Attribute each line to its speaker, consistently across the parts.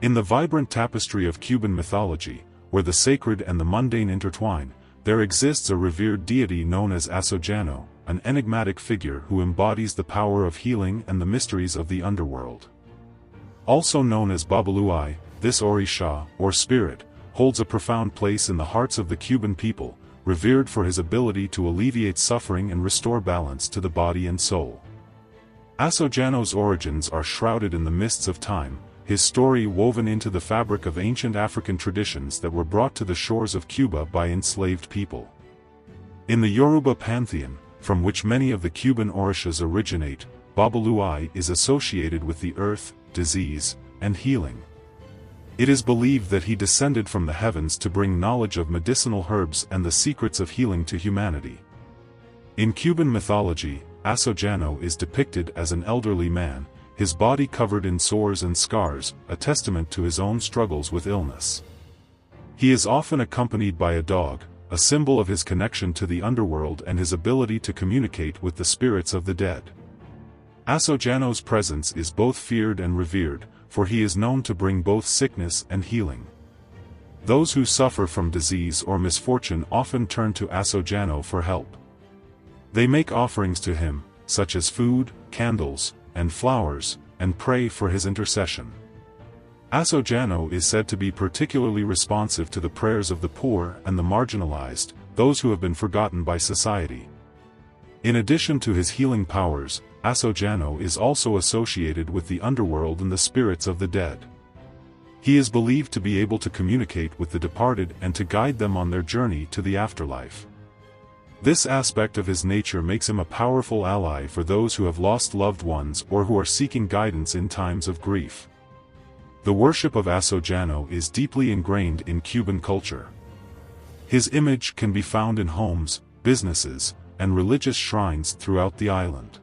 Speaker 1: In the vibrant tapestry of Cuban mythology, where the sacred and the mundane intertwine, there exists a revered deity known as Asojano, an enigmatic figure who embodies the power of healing and the mysteries of the underworld. Also known as Babalu Aye, this orisha, or spirit, holds a profound place in the hearts of the Cuban people, revered for his ability to alleviate suffering and restore balance to the body and soul. Asojano's origins are shrouded in the mists of time, his story woven into the fabric of ancient African traditions that were brought to the shores of Cuba by enslaved people. In the Yoruba pantheon, from which many of the Cuban orishas originate, Babalu Aye is associated with the earth, disease, and healing. It is believed that he descended from the heavens to bring knowledge of medicinal herbs and the secrets of healing to humanity. In Cuban mythology, Asojano is depicted as an elderly man, his body covered in sores and scars, a testament to his own struggles with illness. He is often accompanied by a dog, a symbol of his connection to the underworld and his ability to communicate with the spirits of the dead. Asojano's presence is both feared and revered, for he is known to bring both sickness and healing. Those who suffer from disease or misfortune often turn to Asojano for help. They make offerings to him, such as food, candles, and flowers, and pray for his intercession. Asojano is said to be particularly responsive to the prayers of the poor and the marginalized, those who have been forgotten by society. In addition to his healing powers, Asojano is also associated with the underworld and the spirits of the dead. He is believed to be able to communicate with the departed and to guide them on their journey to the afterlife. This aspect of his nature makes him a powerful ally for those who have lost loved ones or who are seeking guidance in times of grief. The worship of Asojano is deeply ingrained in Cuban culture. His image can be found in homes, businesses, and religious shrines throughout the island.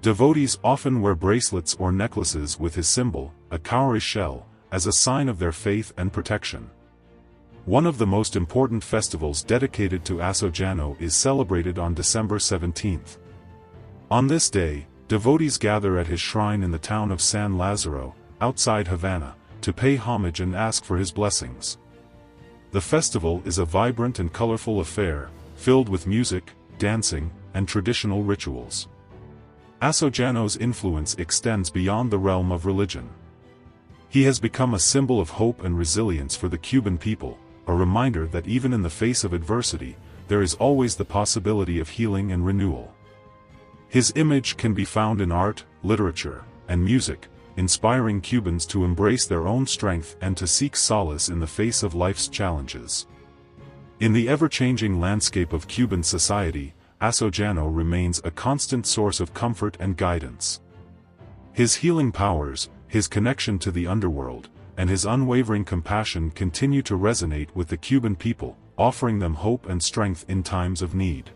Speaker 1: Devotees often wear bracelets or necklaces with his symbol, a cowrie shell, as a sign of their faith and protection. One of the most important festivals dedicated to Asojano is celebrated on December 17th. On this day, devotees gather at his shrine in the town of San Lazaro, outside Havana, to pay homage and ask for his blessings. The festival is a vibrant and colorful affair, filled with music, dancing, and traditional rituals. Asojano's influence extends beyond the realm of religion. He has become a symbol of hope and resilience for the Cuban people, a reminder that even in the face of adversity, there is always the possibility of healing and renewal. His image can be found in art, literature, and music, inspiring Cubans to embrace their own strength and to seek solace in the face of life's challenges. In the ever-changing landscape of Cuban society, Asojano remains a constant source of comfort and guidance. His healing powers, his connection to the underworld, and his unwavering compassion continue to resonate with the Cuban people, offering them hope and strength in times of need.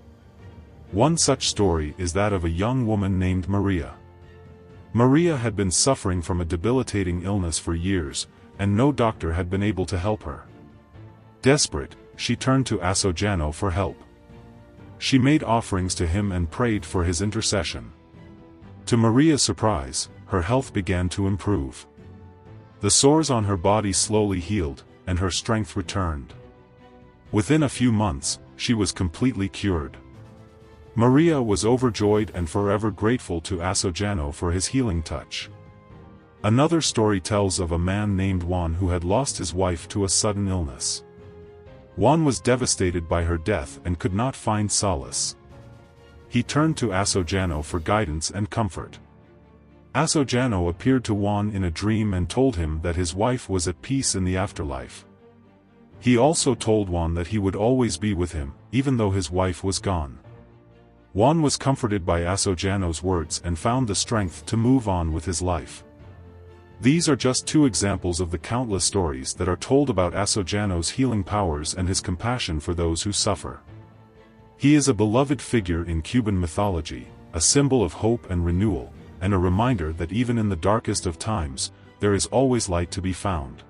Speaker 1: One such story is that of a young woman named Maria. Maria had been suffering from a debilitating illness for years, and no doctor had been able to help her. Desperate, she turned to Asojano for help. She made offerings to him and prayed for his intercession. To Maria's surprise, her health began to improve. The sores on her body slowly healed, and her strength returned. Within a few months, she was completely cured. Maria was overjoyed and forever grateful to Asojano for his healing touch. Another story tells of a man named Juan who had lost his wife to a sudden illness. Juan was devastated by her death and could not find solace. He turned to Asojano for guidance and comfort. Asojano appeared to Juan in a dream and told him that his wife was at peace in the afterlife. He also told Juan that he would always be with him, even though his wife was gone. Juan was comforted by Asojano's words and found the strength to move on with his life. These are just two examples of the countless stories that are told about Asojano's healing powers and his compassion for those who suffer. He is a beloved figure in Cuban mythology, a symbol of hope and renewal, and a reminder that even in the darkest of times, there is always light to be found.